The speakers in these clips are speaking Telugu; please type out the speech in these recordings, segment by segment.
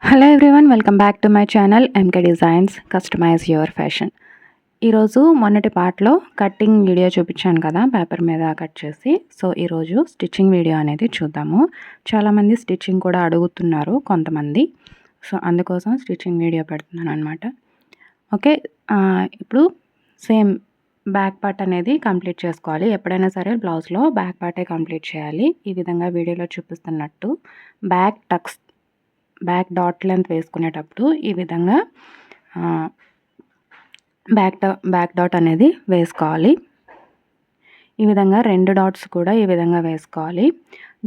Hello everyone, welcome back to my channel MK designs customise your fashion. ఈరోజు మొన్నటి పార్ట్లో కట్టింగ్ వీడియో చూపించాను కదా, పేపర్ మీద కట్ చేసి. సో ఈరోజు స్టిచ్చింగ్ వీడియో అనేది చూద్దాము. చాలామంది స్టిచ్చింగ్ కూడా అడుగుతున్నారు కొంతమంది. సో అందుకోసం స్టిచ్చింగ్ వీడియో పెడుతున్నాను అనమాట. ఓకే, ఇప్పుడు సేమ్ బ్యాక్ పార్ట్ అనేది కంప్లీట్ చేసుకోవాలి. ఎప్పుడైనా సరే బ్లౌజ్లో బ్యాక్ పార్టే కంప్లీట్ చేయాలి. ఈ విధంగా వీడియోలో చూపిస్తున్నట్టు బ్యాక్ డాట్ లెంత్ వేసుకునేటప్పుడు ఈ విధంగా బ్యాక్ డాట్ అనేది వేసుకోవాలి. ఈ విధంగా 2 డాట్స్ కూడా ఈ విధంగా వేసుకోవాలి.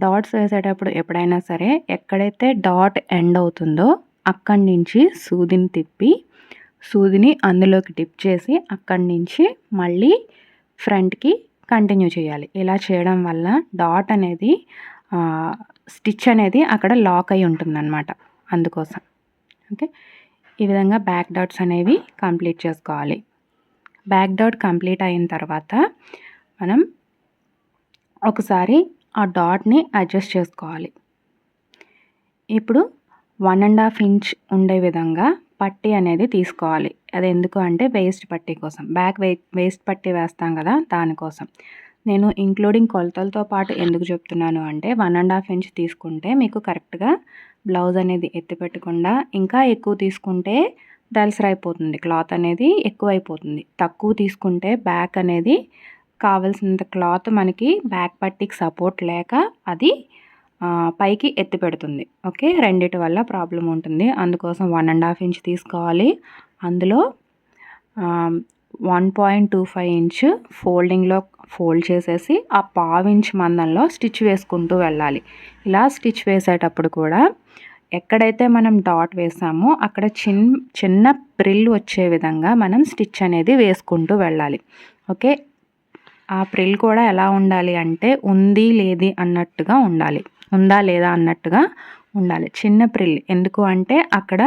డాట్స్ వేసేటప్పుడు ఎప్పుడైనా సరే ఎక్కడైతే డాట్ ఎండ్ అవుతుందో అక్కడి నుంచి సూదిని తిప్పి సూదిని అందులోకి డిప్ చేసి అక్కడి నుంచి మళ్ళీ ఫ్రంట్కి కంటిన్యూ చేయాలి. ఇలా చేయడం వల్ల డాట్ అనేది స్టిచ్ అనేది అక్కడ లాక్ అయి ఉంటుందన్నమాట. అందుకోసం ఓకే, ఈ విధంగా బ్యాక్ డాట్స్ అనేవి కంప్లీట్ చేసుకోవాలి. బ్యాక్ డాట్ కంప్లీట్ అయిన తర్వాత మనం ఒకసారి ఆ డాట్ని అడ్జస్ట్ చేసుకోవాలి. ఇప్పుడు 1.5 ఇంచ్ ఉండే విధంగా పట్టీ అనేది తీసుకోవాలి. అది ఎందుకు అంటే వేస్ట్ పట్టీ కోసం, వేస్ట్ పట్టీ వేస్తాం కదా, దానికోసం. నేను ఇంక్లూడింగ్ కొలతలతో పాటు ఎందుకు చెప్తున్నాను అంటే 1.5 ఇంచ్ తీసుకుంటే మీకు కరెక్ట్గా బ్లౌజ్ అనేది ఎత్తి పెట్టకుండా, ఇంకా ఎక్కువ తీసుకుంటే దలసరైపోతుంది, క్లాత్ అనేది ఎక్కువైపోతుంది. తక్కువ తీసుకుంటే బ్యాక్ అనేది కావాల్సినంత క్లాత్ మనకి బ్యాక్ పట్టీకి సపోర్ట్ లేక అది పైకి ఎత్తి పెడుతుంది. ఓకే, రెండిటి వల్ల ప్రాబ్లం ఉంటుంది. అందుకోసం 1.5 ఇంచ్ తీసుకోవాలి. అందులో 1.25 ఇంచ్ ఫోల్డింగ్లో ఫోల్డ్ చేసేసి ఆ 1/2 ఇంచ్ మందంలో స్టిచ్ వేసుకుంటూ వెళ్ళాలి. ఇలా స్టిచ్ వేసేటప్పుడు కూడా ఎక్కడైతే మనం డాట్ వేసామో అక్కడ చిన్న ప్రిల్ వచ్చే విధంగా మనం స్టిచ్ అనేది వేసుకుంటూ వెళ్ళాలి. ఓకే, ఆ ప్రిల్ కూడా ఎలా ఉండాలి అంటే ఉందా లేదా అన్నట్టుగా ఉండాలి. చిన్న ప్రిల్ ఎందుకు అంటే అక్కడ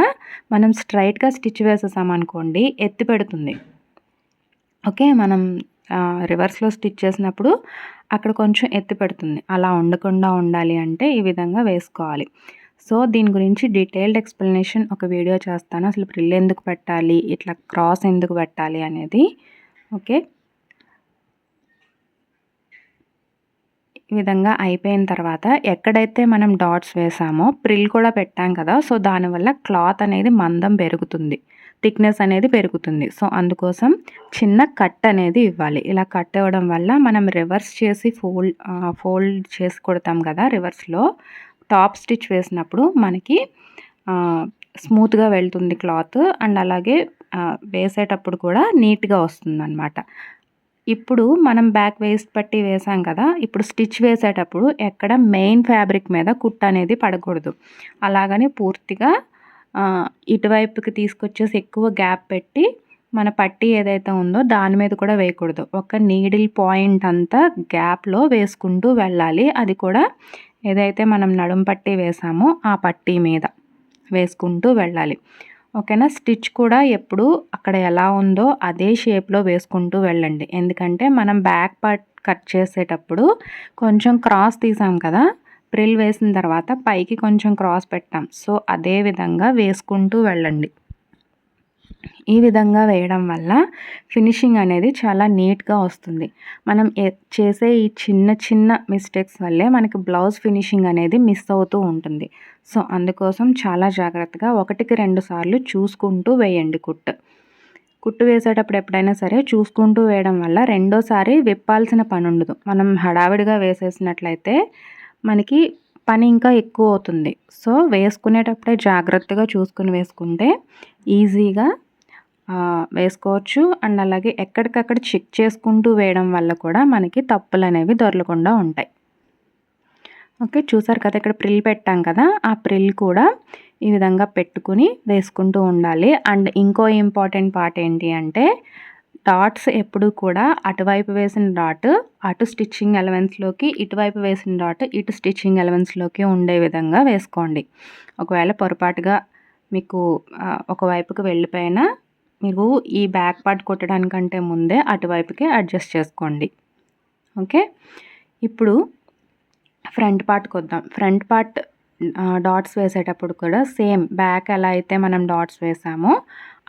మనం స్ట్రైట్గా స్టిచ్ వేసేసామనుకోండి ఎత్తి పెడుతుంది. ఓకే, మనం రివర్స్లో స్టిచ్ చేసినప్పుడు అక్కడ కొంచెం ఎత్తి పెడుతుంది. అలా ఉండకుండా ఉండాలి అంటే ఈ విధంగా వేసుకోవాలి. సో దీని గురించి డీటెయిల్డ్ ఎక్స్ప్లెనేషన్ ఒక వీడియో చేస్తాను. అసలు ప్రిల్ ఎందుకు పెట్టాలి, ఇట్లా క్రాస్ ఎందుకు పెట్టాలి అనేది. ఓకే, ఈ విధంగా అయిపోయిన తర్వాత ఎక్కడైతే మనం డాట్స్ వేసామో ప్రిల్ కూడా పెట్టాం కదా, సో దానివల్ల క్లాత్ అనేది మందం పెరుగుతుంది, థిక్నెస్ అనేది పెరుగుతుంది. సో అందుకోసం చిన్న కట్ అనేది ఇవ్వాలి. ఇలా కట్ ఇవ్వడం వల్ల మనం రివర్స్ చేసి ఫోల్డ్ చేసి కొడతాం కదా, రివర్స్లో టాప్ స్టిచ్ వేసినప్పుడు మనకి స్మూత్గా వెళ్తుంది క్లాత్, అండ్ అలాగే వేసేటప్పుడు కూడా నీట్గా వస్తుందన్నమాట. ఇప్పుడు మనం బ్యాక్ వేస్ట్ పట్టి వేసాం కదా, ఇప్పుడు స్టిచ్ వేసేటప్పుడు ఎక్కడ మెయిన్ ఫ్యాబ్రిక్ మీద కుట్టు అనేది పడకూడదు. అలాగని పూర్తిగా ఇటువైపుకి తీసుకొచ్చేసి ఎక్కువ గ్యాప్ పెట్టి మన పట్టీ ఏదైతే ఉందో దాని మీద కూడా వేయకూడదు. ఒక నీడిల్ పాయింట్ అంతా గ్యాప్లో వేసుకుంటూ వెళ్ళాలి. అది కూడా ఏదైతే మనం నడుం పట్టీ వేసామో ఆ పట్టీ మీద వేసుకుంటూ వెళ్ళాలి. ఓకేనా, స్టిచ్ కూడా ఎప్పుడు అక్కడ ఎలా ఉందో అదే షేప్లో వేసుకుంటూ వెళ్ళండి. ఎందుకంటే మనం బ్యాక్ పార్ట్ కట్ చేసేటప్పుడు కొంచెం క్రాస్ తీసాం కదా, ప్రిల్ వేసిన తర్వాత పైకి కొంచెం క్రాస్ పెట్టాం. సో అదే విధంగా వేసుకుంటూ వెళ్ళండి. ఈ విధంగా వేయడం వల్ల ఫినిషింగ్ అనేది చాలా నీట్గా వస్తుంది. మనం చేసే ఈ చిన్న మిస్టేక్స్ వల్లే మనకి బ్లౌజ్ ఫినిషింగ్ అనేది మిస్ అవుతూ ఉంటుంది. సో అందుకోసం చాలా జాగ్రత్తగా 1-2 సార్లు చూసుకుంటూ వేయండి. కుట్టు వేసేటప్పుడు ఎప్పుడైనా సరే చూసుకుంటూ వేయడం వల్ల రెండోసారి విప్పాల్సిన పని ఉండదు. మనం హడావిడిగా వేసేసినట్లయితే మనకి పని ఇంకా ఎక్కువ అవుతుంది. సో వేసుకునేటప్పుడే జాగ్రత్తగా చూసుకుని వేసుకుంటే ఈజీగా వేసుకోవచ్చు. అండ్ అలాగే ఎక్కడికక్కడ చెక్ చేసుకుంటూ వేయడం వల్ల కూడా మనకి తప్పులు అనేవి దొరలకుండా ఉంటాయి. ఓకే, చూసారు కదా, ఇక్కడ ప్రిల్ పెట్టాం కదా, ఆ ప్రిల్ కూడా ఈ విధంగా పెట్టుకుని వేసుకుంటూ ఉండాలి. అండ్ ఇంకో ఇంపార్టెంట్ పార్ట్ ఏంటి అంటే డాట్స్ ఎప్పుడు కూడా అటువైపు వేసిన డాట్ అటు స్టిచ్చింగ్ ఎలవెన్స్లోకి, ఇటువైపు వేసిన డాట్ ఇటు స్టిచ్చింగ్ ఎలవెన్స్లోకి ఉండే విధంగా వేసుకోండి. ఒకవేళ పొరపాటుగా మీకు ఒకవైపుకి వెళ్ళిపోయినా మీరు ఈ బ్యాక్ పార్ట్ కొట్టడానికంటే ముందే అటువైపుకి అడ్జస్ట్ చేసుకోండి. ఓకే, ఇప్పుడు ఫ్రంట్ పార్ట్కి వద్దాం. ఫ్రంట్ పార్ట్ డాట్స్ వేసేటప్పుడు కూడా సేమ్ బ్యాక్ ఎలా అయితే మనం డాట్స్ వేసామో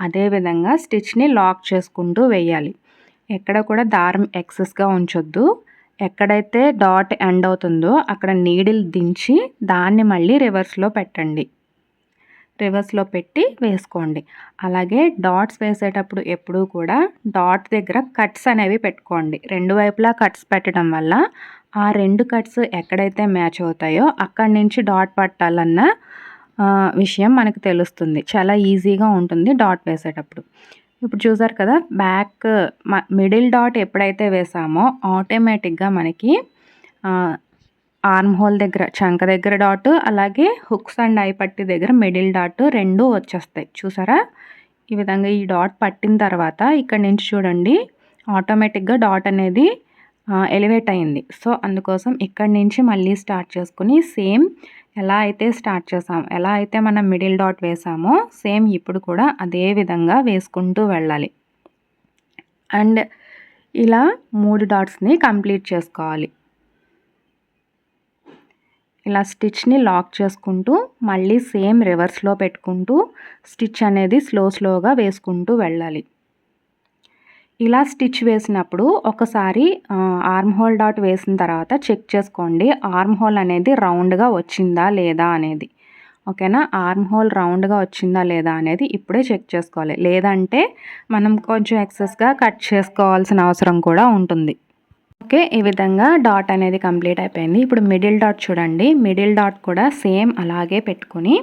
అదే విధంగా స్టిచ్ని లాక్ చేసుకుంటూ వేయాలి. ఎక్కడ కూడా దారం ఎక్సెస్గా ఉంచొద్దు. ఎక్కడైతే డాట్ ఎండ్ అవుతుందో అక్కడ నీడిల్ దించి దాన్ని మళ్ళీ రివర్స్లో పెట్టండి. రివర్స్లో పెట్టి వేసుకోండి. అలాగే డాట్స్ వేసేటప్పుడు ఎప్పుడూ కూడా డాట్ దగ్గర కట్స్ అనేవి పెట్టుకోండి. రెండు వైపులా కట్స్ పెట్టడం వల్ల ఆ రెండు కట్స్ ఎక్కడైతే మ్యాచ్ అవుతాయో అక్కడి నుంచి డాట్ పట్టాలన్న విషయం మనకు తెలుస్తుంది. చాలా ఈజీగా ఉంటుంది డాట్ వేసేటప్పుడు. ఇప్పుడు చూసారు కదా, బ్యాక్ మిడిల్ డాట్ ఎప్పుడైతే వేసామో ఆటోమేటిక్గా మనకి ఆర్మ్ హోల్ దగ్గర చంక దగ్గర డాట్, అలాగే హుక్స్ అండ్ ఐ పట్టి దగ్గర మిడిల్ డాట్ రెండు వచ్చేస్తాయి. చూసారా, ఈ విధంగా ఈ డాట్ పట్టిన తర్వాత ఇక్కడ నుంచి చూడండి ఆటోమేటిక్గా డాట్ అనేది ఎలివేట్ అయింది. సో అందుకోసం ఇక్కడి నుంచి మళ్ళీ స్టార్ట్ చేసుకుని సేమ్ ఎలా అయితే స్టార్ట్ చేసాం, ఎలా అయితే మనం మిడిల్ డాట్ వేసామో సేమ్ ఇప్పుడు కూడా అదే విధంగా వేసుకుంటూ వెళ్ళాలి. అండ్ ఇలా 3 డాట్స్ని కంప్లీట్ చేసుకోవాలి. ఇలా స్టిచ్ని లాక్ చేసుకుంటూ మళ్ళీ సేమ్ రివర్స్లో పెట్టుకుంటూ స్టిచ్ అనేది స్లోగా వేసుకుంటూ వెళ్ళాలి. ఇలా స్టిచ్ వేసినప్పుడు ఒకసారి ఆర్మ్ హోల్ డాట్ వేసిన తర్వాత చెక్ చేసుకోండి ఆర్మ్ హోల్ అనేది రౌండ్గా వచ్చిందా లేదా అనేది. ఓకేనా, ఆర్మ్ హోల్ రౌండ్గా వచ్చిందా లేదా అనేది ఇప్పుడే చెక్ చేసుకోవాలి. లేదంటే మనం కొంచెం ఎక్సెస్గా కట్ చేసుకోవాల్సిన అవసరం కూడా ఉంటుంది. ఓకే, ఈ విధంగా డాట్ అనేది కంప్లీట్ అయిపోయింది. ఇప్పుడు మిడిల్ డాట్ చూడండి, మిడిల్ డాట్ కూడా సేమ్ అలాగే పెట్టుకుని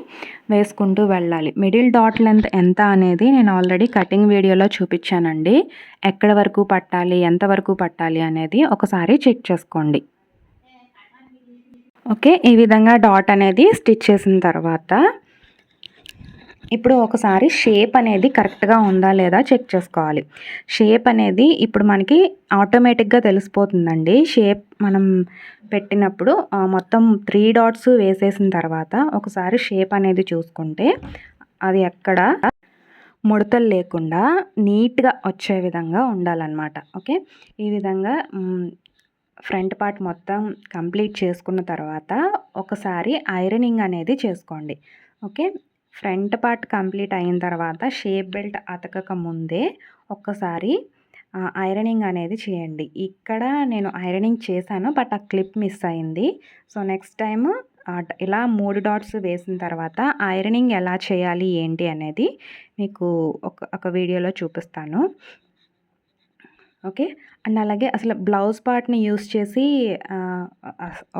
వేసుకుంటూ వెళ్ళాలి. మిడిల్ డాట్ లెంత్ ఎంత అనేది నేను ఆల్రెడీ కటింగ్ వీడియోలో చూపించానండి. ఎక్కడ వరకు పట్టాలి, ఎంతవరకు పట్టాలి అనేది ఒకసారి చెక్ చేసుకోండి. ఓకే, ఈ విధంగా డాట్ అనేది స్టిచ్ చేసిన తర్వాత ఇప్పుడు ఒకసారి షేప్ అనేది కరెక్ట్గా ఉందా లేదా చెక్ చేసుకోవాలి. షేప్ అనేది ఇప్పుడు మనకి ఆటోమేటిక్గా తెలిసిపోతుందండి. షేప్ మనం పెట్టినప్పుడు మొత్తం 3 డాట్స్ వేసేసిన తర్వాత ఒకసారి షేప్ అనేది చూసుకుంటే అది ఎక్కడ ముడతలు లేకుండా నీట్గా వచ్చే విధంగా ఉండాలన్నమాట. ఓకే, ఈ విధంగా ఫ్రంట్ పార్ట్ మొత్తం కంప్లీట్ చేసుకున్న తర్వాత ఒకసారి ఐరనింగ్ అనేది చేసుకోండి. ఓకే, ఫ్రంట్ పార్ట్ కంప్లీట్ అయిన తర్వాత షేప్ బెల్ట్ అతకక ముందే ఒక్కసారి ఐరనింగ్ అనేది చేయండి. ఇక్కడ నేను ఐరనింగ్ చేశాను, బట్ ఆ క్లిప్ మిస్ అయింది. సో నెక్స్ట్ టైం ఇలా 3 డాట్స్ వేసిన తర్వాత ఐరనింగ్ ఎలా చేయాలి ఏంటి అనేది మీకు ఒక వీడియోలో చూపిస్తాను. ఓకే, అండ్ అలాగే అసలు బ్లౌజ్ పార్ట్ని యూస్ చేసి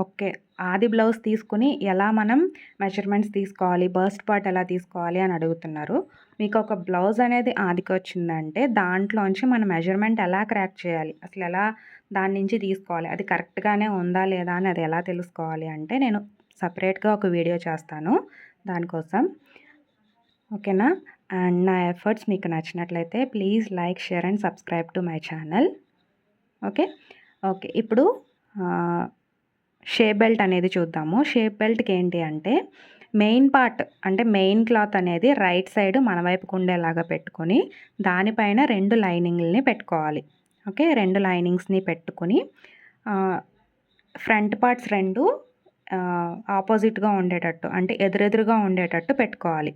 ఓకే ఆది బ్లౌజ్ తీసుకుని ఎలా మనం మెజర్మెంట్స్ తీసుకోవాలి, బస్ట్ పార్ట్ ఎలా తీసుకోవాలి అని అడుగుతున్నారు. మీకు ఒక బ్లౌజ్ అనేది ఆదికి వచ్చిందంటే దాంట్లోంచి మన మెజర్మెంట్ ఎలా క్రాక్ చేయాలి, అసలు ఎలా దాని నుంచి తీసుకోవాలి, అది కరెక్ట్గానే ఉందా లేదా అని అది ఎలా తెలుసుకోవాలి అంటే నేను సపరేట్గా ఒక వీడియో చేస్తాను దానికోసం. ఓకేనా, అండ్ నా ఎఫర్ట్స్ మీకు నచ్చినట్లయితే please like, share and subscribe to my channel. Okay okay ఇప్పుడు షేప్ బెల్ట్ అనేది చూద్దాము. షేప్ బెల్ట్కి ఏంటి అంటే మెయిన్ పార్ట్ అంటే మెయిన్ క్లాత్ అనేది రైట్ సైడ్ మన వైపుకు ఉండేలాగా పెట్టుకొని దానిపైన 2 లైనింగ్లని పెట్టుకోవాలి. ఓకే, 2 లైనింగ్స్ని పెట్టుకొని ఫ్రంట్ పార్ట్స్ 2 ఆపోజిట్గా ఉండేటట్టు అంటే ఎదురెదురుగా ఉండేటట్టు పెట్టుకోవాలి.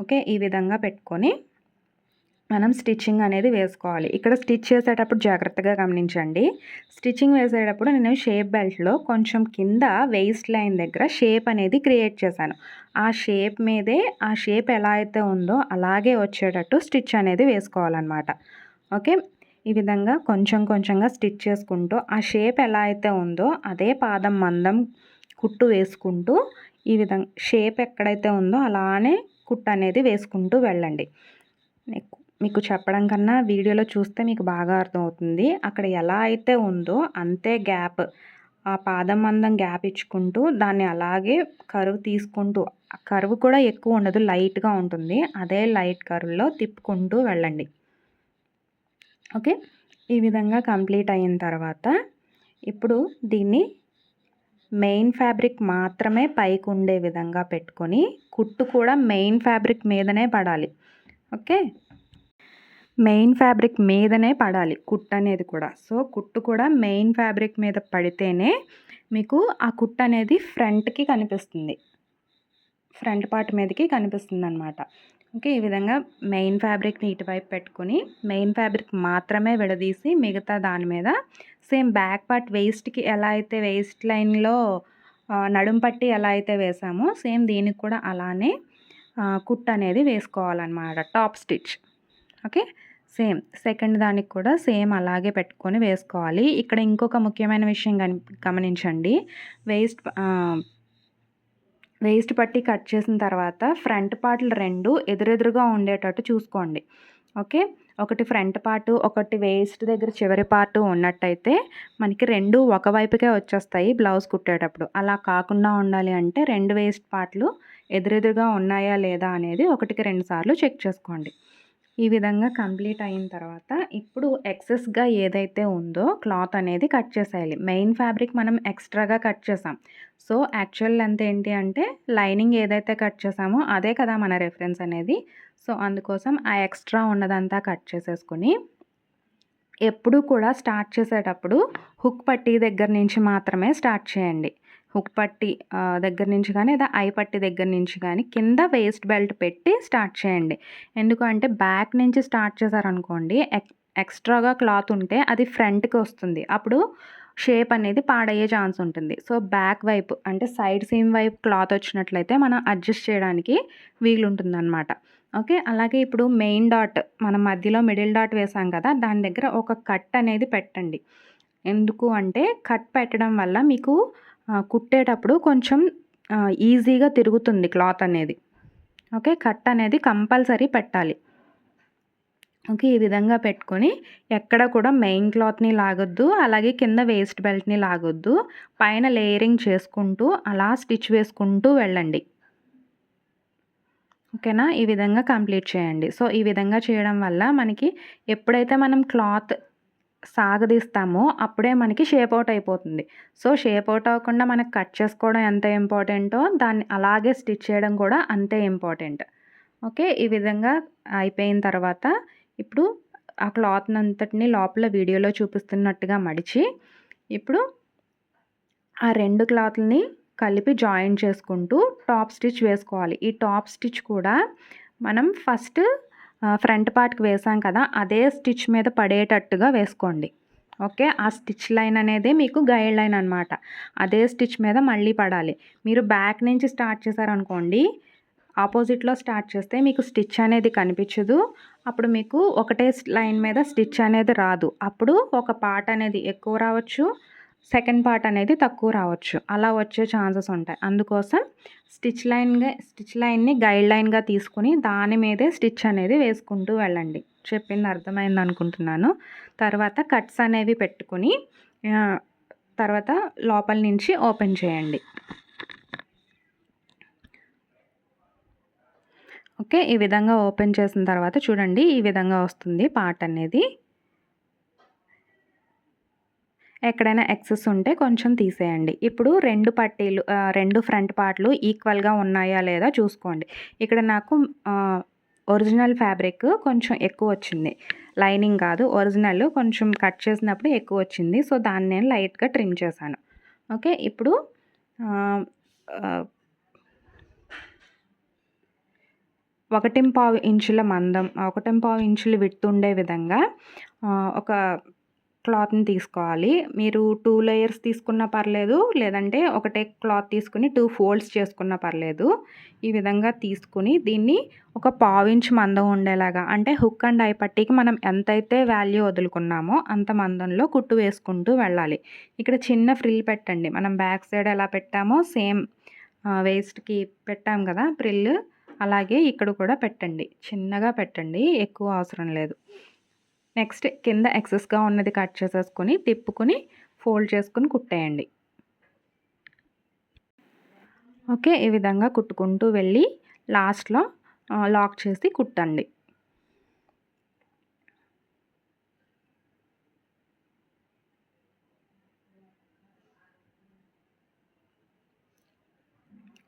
ఓకే, ఈ విధంగా పెట్టుకొని మనం స్టిచ్చింగ్ అనేది వేసుకోవాలి. ఇక్కడ స్టిచ్ చేసేటప్పుడు జాగ్రత్తగా గమనించండి. స్టిచ్చింగ్ వేసేటప్పుడు నేను షేప్ బెల్ట్లో కొంచెం కింద వేస్ట్ లైన్ దగ్గర షేప్ అనేది క్రియేట్ చేశాను. ఆ షేప్ మీదే ఆ షేప్ ఎలా అయితే ఉందో అలాగే వచ్చేటట్టు స్టిచ్ అనేది వేసుకోవాలన్నమాట. ఓకే, ఈ విధంగా కొంచెం కొంచెంగా స్టిచ్ చేసుకుంటూ ఆ షేప్ ఎలా అయితే ఉందో అదే పాదం మందం కుట్టు వేసుకుంటూ ఈ విధంగా షేప్ ఎక్కడైతే ఉందో అలానే కుట్టు అనేది వేసుకుంటూ వెళ్ళండి. మీకు చెప్పడం కన్నా వీడియోలో చూస్తే మీకు బాగా అర్థమవుతుంది. అక్కడ ఎలా అయితే ఉందో అంతే గ్యాప్, ఆ పాదం మందం గ్యాప్ ఇచ్చుకుంటూ దాన్ని అలాగే కర్వ్ తీసుకుంటూ, ఆ కర్వ్ కూడా ఎక్కువ ఉండదు, లైట్గా ఉంటుంది. అదే లైట్ కర్వ్లో తిప్పుకుంటూ వెళ్ళండి. ఓకే, ఈ విధంగా కంప్లీట్ అయిన తర్వాత ఇప్పుడు దీన్ని మెయిన్ ఫ్యాబ్రిక్ మాత్రమే పైకి ఉండే విధంగా పెట్టుకొని కుట్టు కూడా మెయిన్ ఫ్యాబ్రిక్ మీదనే పడాలి. ఓకే, మెయిన్ ఫ్యాబ్రిక్ మీదనే పడాలి కుట్టు అనేది కూడా. సో కుట్టు కూడా మెయిన్ ఫ్యాబ్రిక్ మీద పడితేనే మీకు ఆ కుట్టు అనేది ఫ్రంట్కి కనిపిస్తుంది. ఫ్రంట్ పార్ట్ మీదకి కనిపిస్తుందనమాట. ఓకే. ఈ విధంగా మెయిన్ ఫ్యాబ్రిక్‌ని ఇటువైపు పెట్టుకొని, మెయిన్ ఫ్యాబ్రిక్ మాత్రమే విడదీసి మిగతా దాని మీద సేమ్ బ్యాక్ పార్ట్ వేస్ట్‌కి ఎలా అయితే వేస్ట్ లైన్‌లో నడుం పట్టి ఎలా అయితే వేసామో సేమ్ దీనికి కూడా అలానే కుట్టు అనేది వేసుకోవాలన్నమాట. Top stitch. Okay. Same second దానికి కూడా సేమ్ అలాగే పెట్టుకొని వేసుకోవాలి. ఇక్కడ ఇంకొక ముఖ్యమైన విషయం గమనించండి. వేస్ట్ పట్టి కట్ చేసిన తర్వాత ఫ్రంట్ పార్ట్‌లు 2 ఎదురెదురుగా ఉండేటట్టు చూసుకోండి. ఓకే. ఒకటి ఫ్రంట్ పార్టు, ఒకటి వేస్ట్ దగ్గర చివరి పార్టు ఉన్నట్టయితే మనకి 2 ఒకవైపుకే వచ్చేస్తాయి బ్లౌజ్ కుట్టేటప్పుడు. అలా కాకుండా ఉండాలి అంటే 2 వేస్ట్ పార్ట్‌లు ఎదురెదురుగా ఉన్నాయా లేదా అనేది ఒకటికి 2 సార్లు చెక్ చేసుకోండి. ఈ విధంగా కంప్లీట్ అయిన తర్వాత ఇప్పుడు ఎక్సెస్‌గా ఏదైతే ఉందో క్లాత్ అనేది కట్ చేసేయాలి. మెయిన్ ఫ్యాబ్రిక్ మనం ఎక్స్ట్రాగా కట్ చేసాం. సో, యాక్చువల్ లెంత్ ఏంటి అంటే లైనింగ్ ఏదైతే కట్ చేసామో అదే కదా మన రిఫరెన్స్ అనేది. సో, అందుకోసం ఆ ఎక్స్ట్రా ఉన్నదంతా కట్ చేసేసుకొని ఎప్పుడూ కూడా స్టార్ట్ చేసేటప్పుడు హుక్ పట్టీ దగ్గర నుంచి మాత్రమే స్టార్ట్ చేయండి. హుక్ పట్టీ దగ్గర నుంచి కానీ లేదా ఐ పట్టీ దగ్గర నుంచి కానీ కింద వేస్ట్ బెల్ట్ పెట్టి స్టార్ట్ చేయండి. ఎందుకంటే బ్యాక్ నుంచి స్టార్ట్ చేశారనుకోండి ఎక్స్ట్రాగా క్లాత్ ఉంటే అది ఫ్రంట్‌కి వస్తుంది. అప్పుడు షేప్ అనేది పాడయ్యే ఛాన్స్ ఉంటుంది. సో, బ్యాక్ వైపు అంటే సైడ్ సీమ్ వైపు క్లాత్ వచ్చినట్లయితే మనం అడ్జస్ట్ చేయడానికి వీలుంటుందనమాట. ఓకే. అలాగే ఇప్పుడు మెయిన్ డాట్ మనం మధ్యలో మిడిల్ డాట్ వేసాం కదా! దాని దగ్గర ఒక కట్ అనేది పెట్టండి. ఎందుకు అంటే కట్ పెట్టడం వల్ల మీకు కుట్టేటప్పుడు కొంచెం ఈజీగా తిరుగుతుంది క్లాత్ అనేది. ఓకే. కట్ అనేది కంపల్సరీ పెట్టాలి. ఓకే. ఈ విధంగా పెట్టుకొని ఎక్కడ కూడా మెయిన్ క్లాత్‌ని లాగొద్దు. అలాగే కింద వేస్ట్ బెల్ట్‌ని లాగొద్దు. పైన లేయరింగ్ చేసుకుంటూ అలా స్టిచ్ వేసుకుంటూ వెళ్ళండి. ఓకేనా? ఈ విధంగా కంప్లీట్ చేయండి. సో, ఈ విధంగా చేయడం వల్ల మనకి ఎప్పుడైతే మనం క్లాత్ సాగదీస్తామో అప్పుడే మనకి షేప్ ఔట్ అయిపోతుంది. సో, షేప్ ఔట్ అవ్వకుండా మనకు కట్ చేసుకోవడం ఎంత ఇంపార్టెంటో దాన్ని అలాగే స్టిచ్ చేయడం కూడా అంతే ఇంపార్టెంట్. ఓకే. ఈ విధంగా అయిపోయిన తర్వాత ఇప్పుడు ఆ క్లాత్‌నంతటిని లోపల వీడియోలో చూపిస్తున్నట్టుగా మడిచి ఇప్పుడు ఆ 2 క్లాత్‌లని కలిపి జాయిన్ చేసుకుంటూ టాప్ స్టిచ్ వేసుకోవాలి. ఈ టాప్ స్టిచ్ కూడా మనం ఫస్ట్ ఫ్రంట్ పార్ట్‌కి వేసాం కదా! అదే స్టిచ్ మీద పడేటట్టుగా వేసుకోండి. ఓకే. ఆ స్టిచ్ లైన్ అనేదే మీకు గైడ్ లైన్ అనమాట. అదే స్టిచ్ మీద మళ్ళీ పడాలి. మీరు బ్యాక్ నుంచి స్టార్ట్ చేశారనుకోండి, ఆపోజిట్‌లో స్టార్ట్ చేస్తే మీకు స్టిచ్ అనేది కనిపించదు. అప్పుడు మీకు ఒకటే లైన్ మీద స్టిచ్ అనేది రాదు. అప్పుడు ఒక పార్ట్ అనేది ఎక్కువ రావచ్చు. సెకండ్ పార్ట్ అనేది తక్కువ రావచ్చు. అలా వచ్చే ఛాన్సెస్ ఉంటాయి. అందుకోసం స్టిచ్ లైన్‌ని గైడ్ లైన్‌గా తీసుకొని దాని మీదే స్టిచ్ అనేది వేసుకుంటూ వెళ్ళండి. చెప్పింది అర్థమైందనుకుంటున్నాను. తర్వాత కట్స్ అనేవి పెట్టుకొని తర్వాత లోపల నుంచి ఓపెన్ చేయండి. ఓకే. ఈ విధంగా ఓపెన్ చేసిన తర్వాత చూడండి ఈ విధంగా వస్తుంది పార్ట్ అనేది. ఎక్కడైనా ఎక్సెస్ ఉంటే కొంచెం తీసేయండి. ఇప్పుడు 2 పట్టీలు 2 ఫ్రంట్ పార్ట్‌లు ఈక్వల్‌గా ఉన్నాయా లేదా చూసుకోండి. ఇక్కడ నాకు ఒరిజినల్ ఫ్యాబ్రిక్ కొంచెం ఎక్కువొచ్చింది. లైనింగ్ కాదు ఒరిజినల్ కొంచెం కట్ చేసినప్పుడు ఎక్కువొచ్చింది. సో, దాన్ని నేను లైట్‌గా ట్రిమ్ చేశాను. ఓకే. ఇప్పుడు ఆహ్, ఆహ్ 1.25 ఇంచుల మందం, 1.25 ఇంచుల విడ్త్ ఉండే విధంగా ఒక క్లాత్‌ని తీసుకోవాలి. మీరు 2 లేయర్స్ తీసుకున్నా పర్లేదు. లేదంటే ఒకటే క్లాత్ తీసుకొని 2 ఫోల్డ్స్ చేసుకున్నా పర్లేదు. ఈ విధంగా తీసుకొని దీన్ని ఒక పావు ఇంచ్ మందం ఉండేలాగా అంటే హుక్ అండ్ ఐ పట్టీకి మనం ఎంతైతే వాల్యూ వదులుకున్నామో అంత మందంలో కుట్టు వేసుకుంటూ వెళ్ళాలి. ఇక్కడ చిన్న ఫ్రిల్ పెట్టండి. మనం బ్యాక్ సైడ్ ఎలా పెట్టామో సేమ్ వేస్ట్‌కి పెట్టాం కదా! ఫ్రిల్ అలాగే ఇక్కడ కూడా పెట్టండి. చిన్నగా పెట్టండి. ఎక్కువ అవసరం లేదు. నెక్స్ట్ కింద ఎక్సెస్‌గా ఉన్నది కట్ చేసేసుకొని తిప్పుకొని ఫోల్డ్ చేసుకొని కుట్టేయండి. ఓకే. ఈ విధంగా కుట్టుకుంటూ వెళ్ళి లాస్ట్‌లో లాక్ చేసి కుట్టండి.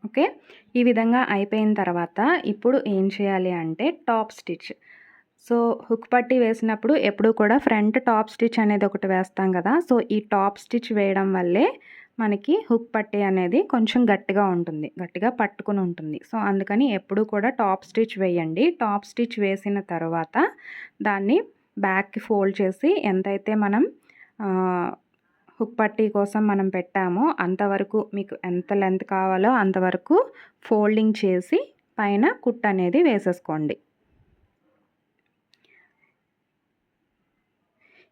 ఓకే. ఈ విధంగా అయిపోయిన తర్వాత ఇప్పుడు ఏం చేయాలి అంటే టాప్ స్టిచ్. సో, హుక్ పట్టీ వేసినప్పుడు ఎప్పుడూ కూడా ఫ్రంట్ టాప్ స్టిచ్ అనేది ఒకటి వేస్తాం కదా! సో, ఈ టాప్ స్టిచ్ వేయడం వల్లే మనకి హుక్ పట్టీ అనేది కొంచెం గట్టిగా ఉంటుంది, గట్టిగా పట్టుకుని ఉంటుంది. సో అందుకని ఎప్పుడూ కూడా టాప్ స్టిచ్ వేయండి. టాప్ స్టిచ్ వేసిన తర్వాత దాన్ని బ్యాక్కి ఫోల్డ్ చేసి ఎంతైతే మనం హుక్ పట్టీ కోసం మనం పెట్టామో అంతవరకు మీకు ఎంత లెంత్ కావాలో అంతవరకు ఫోల్డింగ్ చేసి పైన కుట్టు అనేది వేసేసుకోండి.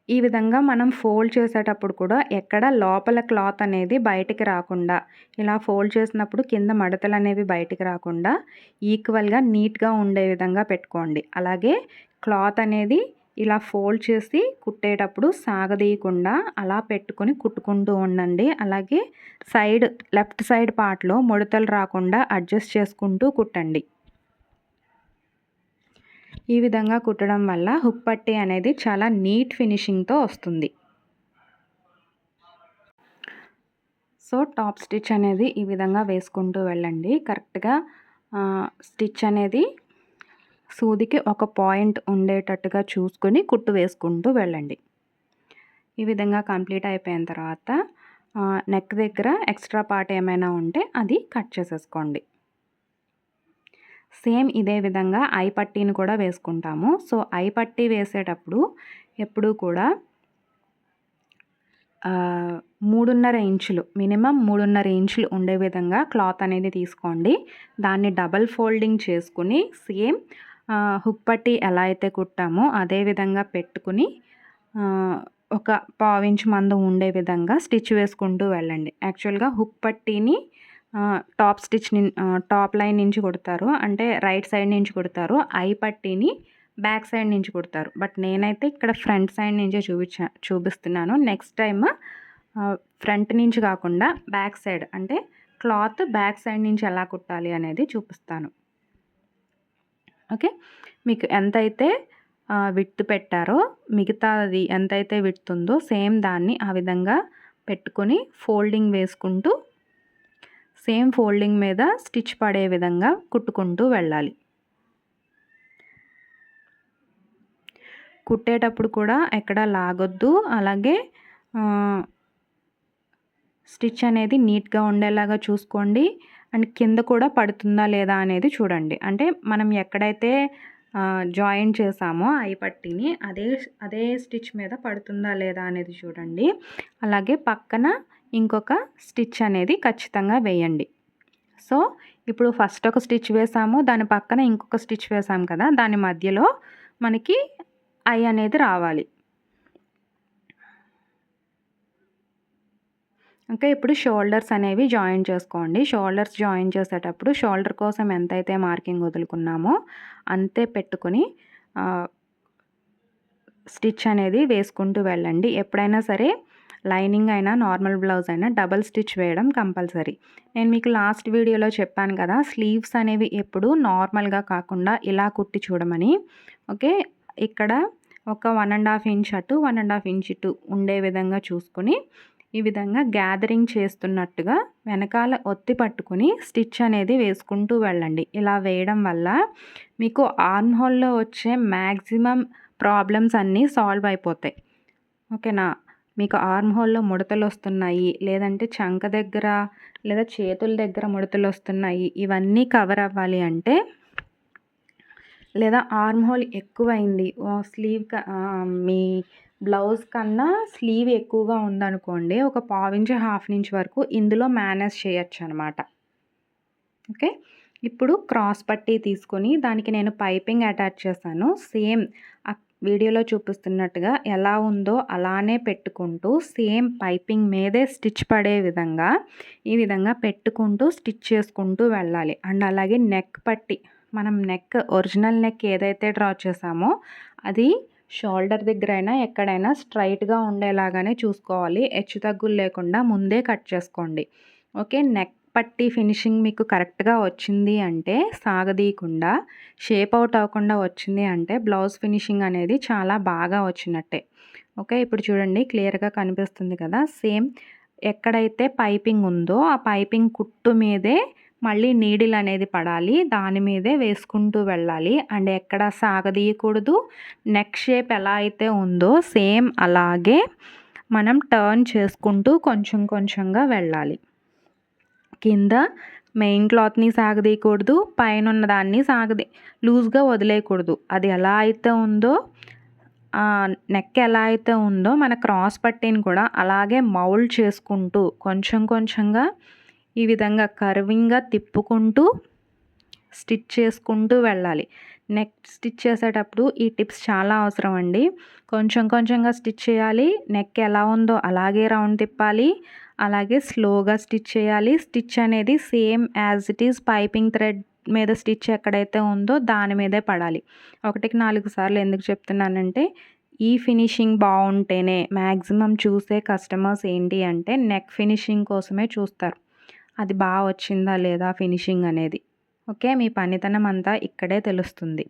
ఈ విధంగా మనం ఫోల్డ్ చేసేటప్పుడు కూడా ఎక్కడ లోపల క్లాత్ అనేది బయటికి రాకుండా, ఇలా ఫోల్డ్ చేసినప్పుడు కింద మడతలు అనేవి బయటికి రాకుండా ఈక్వల్గా నీట్గా ఉండే విధంగా పెట్టుకోండి. అలాగే క్లాత్ అనేది ఇలా ఫోల్డ్ చేసి కుట్టేటప్పుడు సాగదీయకుండా అలా పెట్టుకొని కుట్టుకుంటూ ఉండండి. అలాగే లెఫ్ట్ సైడ్ పార్ట్లో ముడతలు రాకుండా అడ్జస్ట్ చేసుకుంటూ కుట్టండి. ఈ విధంగా కుట్టడం వల్ల హుక్ పట్టీ అనేది చాలా నీట్ ఫినిషింగ్తో వస్తుంది. సో టాప్ స్టిచ్ అనేది ఈ విధంగా వేసుకుంటూ వెళ్ళండి. కరెక్ట్గా స్టిచ్ అనేది సూదికి ఒక పాయింట్ ఉండేటట్టుగా చూసుకొని కుట్టు వేసుకుంటూ వెళ్ళండి. ఈ విధంగా కంప్లీట్ అయిపోయిన తర్వాత నెక్ దగ్గర ఎక్స్ట్రా పార్ట్ ఏమైనా ఉంటే అది కట్ చేసేసుకోండి. సేమ్ ఇదే విధంగా ఐ పట్టీని కూడా వేసుకుంటాము. సో ఐ పట్టీ వేసేటప్పుడు ఎప్పుడూ కూడా 3.5 ఇంచులు, మినిమం 3.5 ఇంచులు ఉండే విధంగా క్లాత్ అనేది తీసుకోండి. దాన్ని డబల్ ఫోల్డింగ్ చేసుకుని సేమ్ హుక్ పట్టీ ఎలా అయితే కుట్టామో అదే విధంగా పెట్టుకుని ఒక 1/4 ఇంచు మందం ఉండే విధంగా స్టిచ్ వేసుకుంటూ వెళ్ళండి. యాక్చువల్గా హుక్ పట్టీని టాప్ లైన్ నుంచి కుడతారు, అంటే రైట్ సైడ్ నుంచి కుడతారు. ఐ పట్టీని బ్యాక్ సైడ్ నుంచి కుడతారు. బట్ నేనైతే ఇక్కడ ఫ్రంట్ సైడ్ నుంచే చూపిస్తున్నాను. నెక్స్ట్ టైం ఫ్రంట్ నుంచి కాకుండా బ్యాక్ సైడ్, అంటే క్లాత్ బ్యాక్ సైడ్ నుంచి ఎలా కుట్టాలి అనేది చూపిస్తాను. ఓకే, మీకు ఎంతైతే విడ్త్ పెట్టారో మిగతాది ఎంతైతే విడ్త్ ఉందో సేమ్ దాన్ని ఆ విధంగా పెట్టుకొని ఫోల్డింగ్ వేసుకుంటూ సేమ్ ఫోల్డింగ్ మీద స్టిచ్ పడే విధంగా కుట్టుకుంటూ వెళ్ళాలి. కుట్టేటప్పుడు కూడా ఎక్కడ లాగొద్దు. అలాగే స్టిచ్ అనేది నీట్గా ఉండేలాగా చూసుకోండి. అండ్ కింద కూడా పడుతుందా లేదా అనేది చూడండి. అంటే మనం ఎక్కడైతే జాయిన్ చేసామో ఐ పట్టీని అదే స్టిచ్ మీద పడుతుందా లేదా అనేది చూడండి. అలాగే పక్కన ఇంకొక స్టిచ్ అనేది ఖచ్చితంగా వేయండి. సో ఇప్పుడు ఫస్ట్ ఒక స్టిచ్ వేసాము, దాని పక్కన ఇంకొక స్టిచ్ వేసాము కదా, దాని మధ్యలో మనకి ఐ అనేది రావాలి. ఓకే, ఇప్పుడు షోల్డర్స్ అనేవి జాయిన్ చేసుకోండి. షోల్డర్స్ జాయిన్ చేసేటప్పుడు షోల్డర్ కోసం ఎంతైతే మార్కింగ్ వదులుకున్నామో అంతే పెట్టుకొని స్టిచ్ అనేది వేసుకుంటూ వెళ్ళండి. ఎప్పుడైనా సరే లైనింగ్ అయినా నార్మల్ బ్లౌజ్ అయినా డబల్ స్టిచ్ వేయడం కంపల్సరీ. నేను మీకు లాస్ట్ వీడియోలో చెప్పాను కదా, స్లీవ్స్ అనేవి ఎప్పుడు నార్మల్గా కాకుండా ఇలా కుట్టి చూడమని. ఓకే, ఇక్కడ ఒక 1.5 ఇంచ్ అటు 1.5 ఇంచ్ ఇటు ఉండే విధంగా చూసుకుని ఈ విధంగా గ్యాదరింగ్ చేస్తున్నట్టుగా వెనకాల ఒత్తి పట్టుకుని స్టిచ్ అనేది వేసుకుంటూ వెళ్ళండి. ఇలా వేయడం వల్ల మీకు ఆర్మ్ హోల్లో వచ్చే మ్యాక్సిమం ప్రాబ్లమ్స్ అన్నీ సాల్వ్ అయిపోతాయి. ఓకేనా, మీకు ఆర్మ్ హోల్లో ముడతలు వస్తున్నాయి, లేదంటే చంక దగ్గర లేదా చేతుల దగ్గర ముడతలు వస్తున్నాయి, ఇవన్నీ కవర్ అవ్వాలి అంటే, లేదా ఆర్మ్ హోల్ ఎక్కువైంది, మీ బ్లౌజ్ కన్నా స్లీవ్ ఎక్కువగా ఉందనుకోండి, ఒక 1/4 ఇంచ్ 1/2 ఇంచ్ వరకు ఇందులో మేనేజ్ చేయొచ్చు అనమాట. ఓకే, ఇప్పుడు క్రాస్ పట్టీ తీసుకొని దానికి నేను పైపింగ్ అటాచ్ చేశాను. సేమ్ వీడియోలో చూపిస్తున్నట్టుగా ఎలా ఉందో అలానే పెట్టుకుంటూ సేమ్ పైపింగ్ మీదే స్టిచ్ పడే విధంగా ఈ విధంగా పెట్టుకుంటూ స్టిచ్ చేసుకుంటూ వెళ్ళాలి. అండ్ అలాగే నెక్ పట్టీ, మనం ఒరిజినల్ నెక్ ఏదైతే డ్రా చేసామో అది షోల్డర్ దగ్గర అయినా ఎక్కడైనా స్ట్రైట్గా ఉండేలాగానే చూసుకోవాలి. హెచ్చు తగ్గులు లేకుండా ముందే కట్ చేసుకోండి. ఓకే, నెక్ పట్టీ ఫినిషింగ్ మీకు కరెక్ట్గా వచ్చింది అంటే, సాగదీయకుండా షేప్ అవుట్ అవ్వకుండా వచ్చింది అంటే బ్లౌజ్ ఫినిషింగ్ అనేది చాలా బాగా వచ్చినట్టే. ఓకే, ఇప్పుడు చూడండి క్లియర్గా కనిపిస్తుంది కదా. సేమ్ ఎక్కడైతే పైపింగ్ ఉందో ఆ పైపింగ్ కుట్టు మీదే మళ్ళీ నీడిల్ అనేది పడాలి, దాని మీదే వేసుకుంటూ వెళ్ళాలి. అండ్ ఎక్కడ సాగదీయకూడదు. నెక్ షేప్ ఎలా అయితే ఉందో సేమ్ అలాగే మనం టర్న్ చేసుకుంటూ కొంచెం కొంచెంగా వెళ్ళాలి. కింద మెయిన్ క్లాత్ని సాగదీయకూడదు, పైన ఉన్న దాన్ని లూజ్గా వదిలేయకూడదు. అది ఎలా అయితే ఉందో నెక్ ఎలా అయితే ఉందో మన క్రాస్ పట్టీని కూడా అలాగే మౌల్డ్ చేసుకుంటూ కొంచెం కొంచెంగా ఈ విధంగా కర్వింగ్గా తిప్పుకుంటూ స్టిచ్ చేసుకుంటూ వెళ్ళాలి. నెక్ స్టిచ్ చేసేటప్పుడు ఈ టిప్స్ చాలా అవసరం అండి. కొంచెం కొంచెంగా స్టిచ్ చేయాలి. నెక్ ఎలా ఉందో అలాగే రౌండ్ తిప్పాలి. అలాగే స్లోగా స్టిచ్ చేయాలి. స్టిచ్ అనేది same as it is piping thread మీద స్టిచ్ ఎక్కడైతే ఉందో దాని మీదే పడాలి. 1కి 4 సార్లు ఎందుకు చెప్తున్నానంటే ఈ ఫినిషింగ్ బాగుంటేనే మ్యాక్సిమం చూసే కస్టమర్స్ ఏంటి అంటే నెక్ ఫినిషింగ్ కోసమే చూస్తారు. అది బాగా వచ్చిందా లేదా ఫినిషింగ్ అనేది. ఓకే, మీ పనితనం అంతా ఇక్కడే తెలుస్తుంది.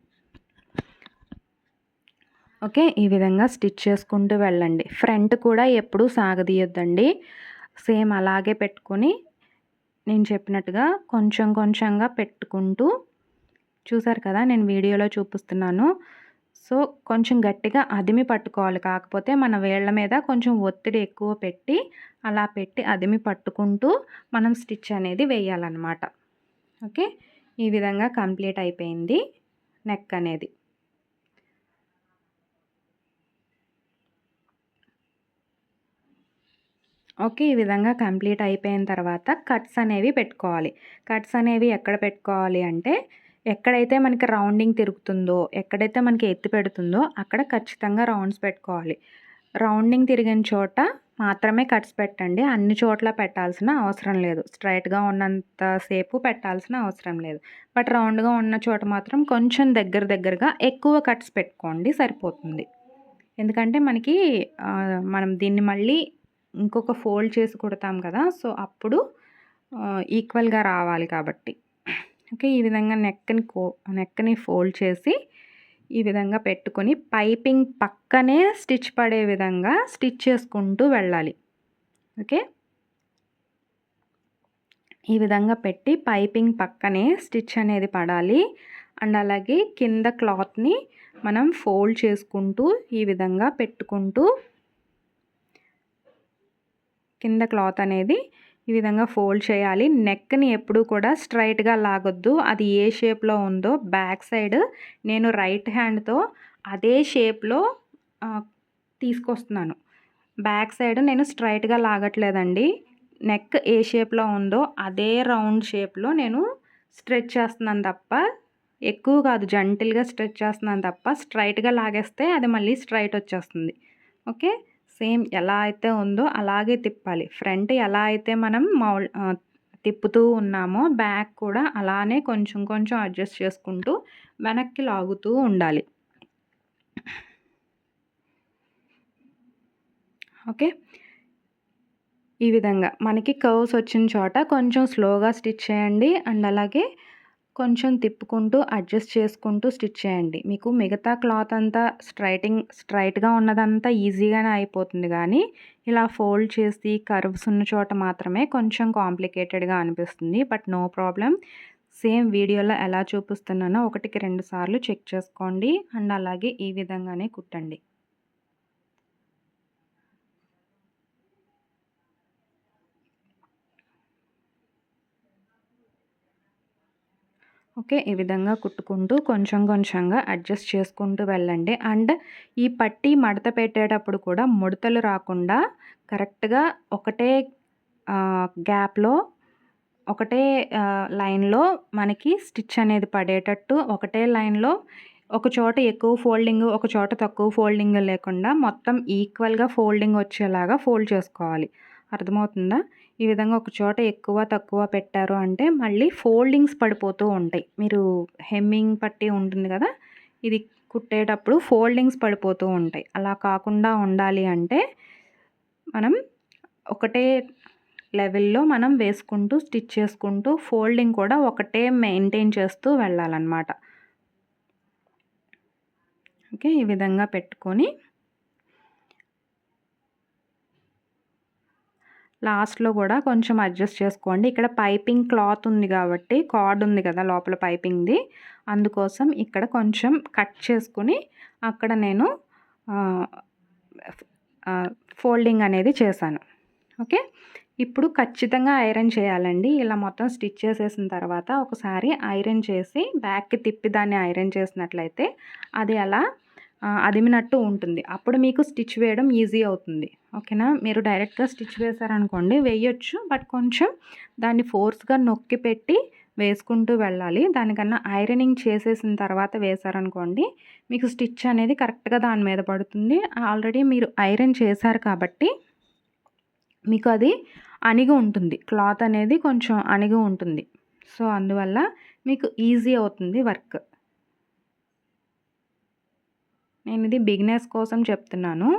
ఓకే, ఈ విధంగా స్టిచ్ చేసుకుంటూ వెళ్ళండి. ఫ్రంట్ కూడా ఎప్పుడూ సాగదీయొద్దండి. సేమ్ అలాగే పెట్టుకొని నేను చెప్పినట్టుగా కొంచెం కొంచెంగా పెట్టుకుంటూ చూసారు కదా, నేను వీడియోలో చూపిస్తున్నాను. సో కొంచెం గట్టిగా అదిమి పట్టుకోవాలి. కాకపోతే మన వేళ్ళ మీద కొంచెం ఒత్తిడి ఎక్కువ పెట్టి అలా పెట్టి అదిమి పట్టుకుంటూ మనం స్టిచ్ అనేది వేయాలన్నమాట. ఓకే, ఈ విధంగా కంప్లీట్ అయిపోయింది నెక్ అనేది. ఓకే, ఈ విధంగా కంప్లీట్ అయిపోయిన తర్వాత కట్స్ అనేవి పెట్టుకోవాలి. కట్స్ అనేవి ఎక్కడ పెట్టుకోవాలి అంటే ఎక్కడైతే మనకి రౌండింగ్ తిరుగుతుందో, ఎక్కడైతే మనకి ఎత్తి పెడుతుందో అక్కడ ఖచ్చితంగా రౌండ్స్ పెట్టుకోవాలి. రౌండింగ్ తిరిగిన చోట మాత్రమే కట్స్ పెట్టండి. అన్ని చోట్ల పెట్టాల్సిన అవసరం లేదు. స్ట్రైట్గా ఉన్నంత సేపు పెట్టాల్సిన అవసరం లేదు. బట్ రౌండ్గా ఉన్న చోట మాత్రం కొంచెం దగ్గరగా ఎక్కువ కట్స్ పెట్టుకోండి, సరిపోతుంది. ఎందుకంటే మనకి మనం దీన్ని మళ్ళీ ఇంకొక ఫోల్డ్ చేసి కుడతాం కదా, సో అప్పుడు ఈక్వల్గా రావాలి కాబట్టి. ఓకే, ఈ విధంగా నెక్ని ఫోల్డ్ చేసి ఈ విధంగా పెట్టుకొని పైపింగ్ పక్కనే స్టిచ్ పడే విధంగా స్టిచ్ చేసుకుంటూ వెళ్ళాలి. ఓకే, ఈ విధంగా పెట్టి పైపింగ్ పక్కనే స్టిచ్ అనేది పడాలి. అండ్ అలాగే కింద క్లాత్ని మనం ఫోల్డ్ చేసుకుంటూ ఈ విధంగా పెట్టుకుంటూ కింద క్లాత్ అనేది ఈ విధంగా ఫోల్డ్ చేయాలి. నెక్ని ఎప్పుడూ కూడా స్ట్రైట్గా లాగొద్దు. అది ఏ షేప్లో ఉందో బ్యాక్ సైడ్ నేను రైట్ హ్యాండ్తో అదే షేప్లో తీసుకొస్తున్నాను. బ్యాక్ సైడ్ నేను స్ట్రైట్గా లాగట్లేదండి. నెక్ ఏ షేప్లో ఉందో అదే రౌండ్ షేప్లో నేను స్ట్రెచ్ చేస్తున్నాను తప్ప, ఎక్కువ కాదు, జంటిల్గా స్ట్రెచ్ చేస్తున్నాను తప్ప స్ట్రైట్గా లాగేస్తే అది మళ్ళీ స్ట్రైట్ వచ్చేస్తుంది. ఓకే, సేమ్ ఎలా అయితే ఉందో అలాగే తిప్పాలి. ఫ్రంట్ ఎలా అయితే మనం తిప్పుతూ ఉన్నామో బ్యాక్ కూడా అలానే కొంచెం కొంచెం అడ్జస్ట్ చేసుకుంటూ వెనక్కి లాగుతూ ఉండాలి. ఓకే, ఈ విధంగా మనకి కర్వ్స్ వచ్చిన చోట కొంచెం స్లోగా స్టిచ్ చేయండి. అండ్ అలాగే కొంచెం తిప్పుకుంటూ అడ్జస్ట్ చేసుకుంటూ స్టిచ్ చేయండి. మీకు మిగతా క్లాత్ అంతా స్ట్రైట్గా ఉన్నదంతా ఈజీగానే అయిపోతుంది. కానీ ఇలా ఫోల్డ్ చేసి కర్వ్స్ ఉన్న చోట మాత్రమే కొంచెం కాంప్లికేటెడ్గా అనిపిస్తుంది. But no problem. సేమ్ వీడియోలో ఎలా చూపిస్తున్నానో 1కి 2 సార్లు చెక్ చేసుకోండి. అండ్ అలాగే ఈ విధంగానే కుట్టండి. ఓకే, ఈ విధంగా కుట్టుకుంటూ కొంచెం కొంచెంగా అడ్జస్ట్ చేసుకుంటూ వెళ్ళండి. అండ్ ఈ పట్టీ మడత పెట్టేటప్పుడు కూడా ముడతలు రాకుండా కరెక్ట్గా ఒకటే గ్యాప్లో ఒకటే లైన్లో మనకి స్టిచ్ అనేది పడేటట్టు, ఒకటే లైన్లో ఒక చోట ఎక్కువ ఫోల్డింగ్ ఒక చోట తక్కువ ఫోల్డింగ్ లేకుండా మొత్తం ఈక్వల్గా ఫోల్డింగ్ వచ్చేలాగా ఫోల్డ్ చేసుకోవాలి. అర్థమవుతుందా? ఈ విధంగా ఒక చోట ఎక్కువ తక్కువ పెట్టారు అంటే మళ్ళీ ఫోల్డింగ్స్ పడిపోతూ ఉంటాయి. మీరు హెమ్మింగ్ పట్టీ ఉంటుంది కదా, ఇది కుట్టేటప్పుడు ఫోల్డింగ్స్ పడిపోతూ ఉంటాయి. అలా కాకుండా ఉండాలి అంటే మనం ఒకటే లెవెల్లో మనం వేసుకుంటూ స్టిచ్ చేసుకుంటూ ఫోల్డింగ్ కూడా ఒకటే మెయింటైన్ చేస్తూ వెళ్ళాలన్నమాట. ఓకే, ఈ విధంగా పెట్టుకొని లాస్ట్లో కూడా కొంచెం అడ్జస్ట్ చేసుకోండి. ఇక్కడ పైపింగ్ క్లాత్ ఉంది కాబట్టి, కార్డ్ ఉంది కదా లోపల పైపింగ్ది, అందుకోసం ఇక్కడ కొంచెం కట్ చేసుకుని అక్కడ నేను ఫోల్డింగ్ అనేది చేశాను. ఓకే. ఇప్పుడు ఖచ్చితంగా ఐరన్ చేయాలండి. ఇలా మొత్తం స్టిచ్ చేసేసిన తర్వాత ఒకసారి ఐరన్ చేసి బ్యాక్‌కి తిప్పి దాన్ని ఐరన్ చేసినట్లయితే అది అలా అదిమినట్టు ఉంటుంది. అప్పుడు మీకు స్టిచ్ వేయడం ఈజీ అవుతుంది. ఓకేనా. మీరు డైరెక్ట్‌గా స్టిచ్ వేశారనుకోండి వేయొచ్చు. బట్ కొంచెం దాన్ని ఫోర్స్‌గా నొక్కి పెట్టి వేసుకుంటూ వెళ్ళాలి. దానికన్నా ఐరనింగ్ చేసేసిన తర్వాత వేశారనుకోండి మీకు స్టిచ్ అనేది కరెక్ట్‌గా దాని మీద పడుతుంది. ఆల్రెడీ మీరు ఐరన్ చేశారు కాబట్టి మీకు అది అణిగి ఉంటుంది. క్లాత్ అనేది కొంచెం అణిగి ఉంటుంది. సో, అందువల్ల మీకు ఈజీ అవుతుంది వర్క్. నేనిది బిగినర్స్ కోసం చెప్తున్నాను.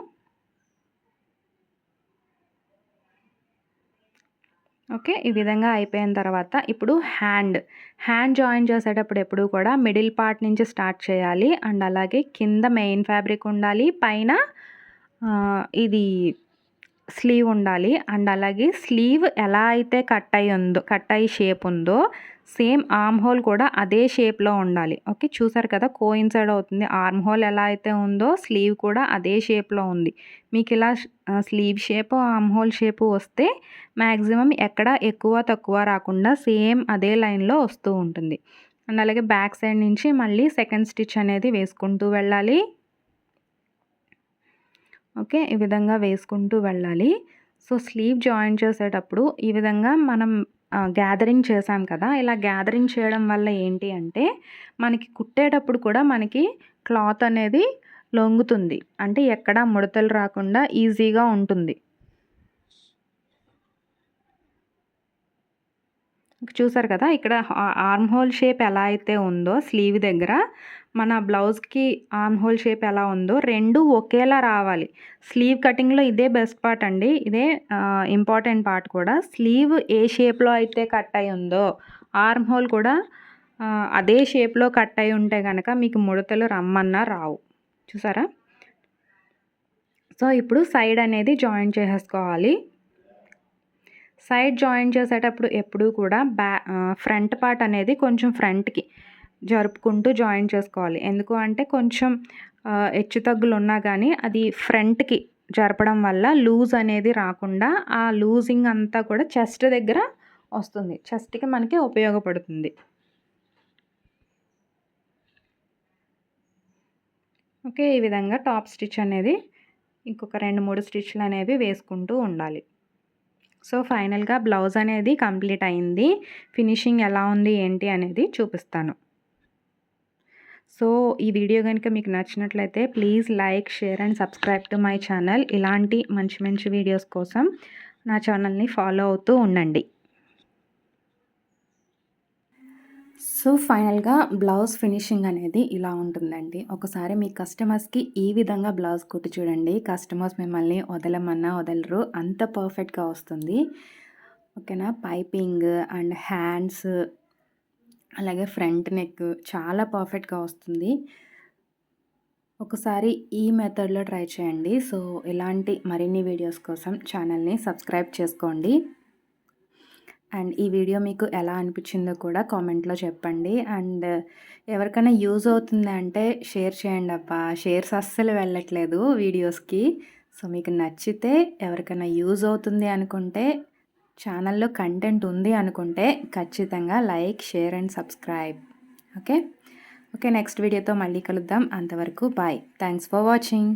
ఓకే. ఈ విధంగా అయిపోయిన తర్వాత ఇప్పుడు హ్యాండ్ జాయిన్ చేసేటప్పుడు ఎప్పుడూ కూడా మిడిల్ పార్ట్ నుంచి స్టార్ట్ చేయాలి. అండ్ అలాగే కింద మెయిన్ ఫ్యాబ్రిక్ ఉండాలి. పైన ఇది స్లీవ్ ఉండాలి. అండ్ అలాగే స్లీవ్ ఎలా అయితే కట్ అయ్యి షేప్ ఉందో సేమ్ ఆర్మ్ హోల్ కూడా అదే షేప్‌లో ఉండాలి. ఓకే. చూసారు కదా కోయిన్సైడ్ అవుతుంది. ఆర్మ్ హోల్ ఎలా అయితే ఉందో స్లీవ్ కూడా అదే షేప్‌లో ఉంది. మీకు ఇలా sleeve shape, armhole shape వస్తే మ్యాక్సిమం ఎక్కడ ఎక్కువ తక్కువ రాకుండా సేమ్ అదే లైన్‌లో వస్తూ ఉంటుంది. అండ్ అలాగే బ్యాక్ సైడ్ నుంచి మళ్ళీ సెకండ్ స్టిచ్ అనేది వేసుకుంటూ వెళ్ళాలి. ఓకే. ఈ విధంగా వేసుకుంటూ వెళ్ళాలి. సో, స్లీవ్ జాయిన్ చేసేటప్పుడు ఈ విధంగా మనం గ్యాదరింగ్ చేసాం కదా! ఇలా గ్యాదరింగ్ చేయడం వల్ల ఏంటి అంటే, మనకి కుట్టేటప్పుడు కూడా మనకి క్లాత్ అనేది లొంగుతుంది. అంటే ఎక్కడ ముడతలు రాకుండా ఈజీగా ఉంటుంది. చూసారు కదా! ఇక్కడ ఆర్మ్ హోల్ షేప్ ఎలా అయితే ఉందో స్లీవ్ దగ్గర, మన బ్లౌజ్‌కి ఆర్మ్ హోల్ షేప్ ఎలా ఉందో 2 ఒకేలా రావాలి. స్లీవ్ కటింగ్‌లో ఇదే బెస్ట్ పార్ట్ అండి. ఇదే ఇంపార్టెంట్ పార్ట్ కూడా. స్లీవ్ ఏ షేప్‌లో అయితే కట్ అయ్యి ఉందో, ఆర్మ్ హోల్ కూడా అదే షేప్‌లో కట్ అయ్యి ఉంటే గనక మీకు ముడతలు రమ్మన్నా రావు. చూసారా? సో, ఇప్పుడు సైడ్ అనేది జాయిన్ చేసేసుకోవాలి. సైడ్ జాయిన్ చేసేటప్పుడు ఎప్పుడూ కూడా ఫ్రంట్ పార్ట్ అనేది కొంచెం ఫ్రంట్‌కి జరుపుకుంటూ జాయిన్ చేసుకోవాలి. ఎందుకు అంటే కొంచెం హెచ్చుతగ్గులున్నా గానీ అది ఫ్రంట్‌కి జరపడం వల్ల లూజ్ అనేది రాకుండా ఆ లూజింగ్ అంతా కూడా చెస్ట్ దగ్గర వస్తుంది. చెస్ట్‌కి మనకి ఉపయోగపడుతుంది. ఓకే. ఈ విధంగా టాప్ స్టిచ్ అనేది ఇంకొక 2, 3 స్టిచ్‌లనేవి వేసుకుంటూ ఉండాలి. సో, ఫైనల్‌గా బ్లౌజ్ అనేది కంప్లీట్ అయింది. ఫినిషింగ్ ఎలా ఉంది ఏంటి అనేది చూపిస్తాను. సో, ఈ వీడియో గనుక మీకు నచ్చినట్లయితే please like, share and subscribe to my channel. ఇలాంటి మంచి మంచి వీడియోస్ కోసం నా ఛానల్‌ని ఫాలో అవుతూ ఉండండి. సో, ఫైనల్‌గా బ్లౌజ్ ఫినిషింగ్ అనేది ఇలా ఉంటుందండి. ఒకసారి మీ కస్టమర్స్‌కి ఈ విధంగా బ్లౌజ్ కుట్టి చూడండి. కస్టమర్స్ మిమ్మల్ని వదలమన్నా వదలరు. అంత పర్ఫెక్ట్‌గా వస్తుంది. ఓకేనా. పైపింగ్ అండ్ హ్యాండ్స్ అలాగే ఫ్రంట్ నెక్ చాలా పర్ఫెక్ట్‌గా వస్తుంది. ఒకసారి ఈ మెథడ్‌లో ట్రై చేయండి. సో, ఇలాంటి మరిన్ని వీడియోస్ కోసం ఛానల్‌ని సబ్స్క్రైబ్ చేసుకోండి. అండ్ ఈ వీడియో మీకు ఎలా అనిపించిందో కూడా కామెంట్లో చెప్పండి. అండ్ ఎవరికైనా యూజ్ అవుతుంది అంటే షేర్ చేయండి అబ్బా. షేర్స్ అస్సలు వెళ్ళట్లేదు వీడియోస్‌కి. సో, మీకు నచ్చితే ఎవరికైనా యూజ్ అవుతుంది అనుకుంటే ఛానల్‌లో కంటెంట్ ఉంది అనుకుంటే ఖచ్చితంగా like, share and subscribe. Okay. Next వీడియోతో మళ్ళీ కలుద్దాం. అంతవరకు బాయ్. Thanks for watching.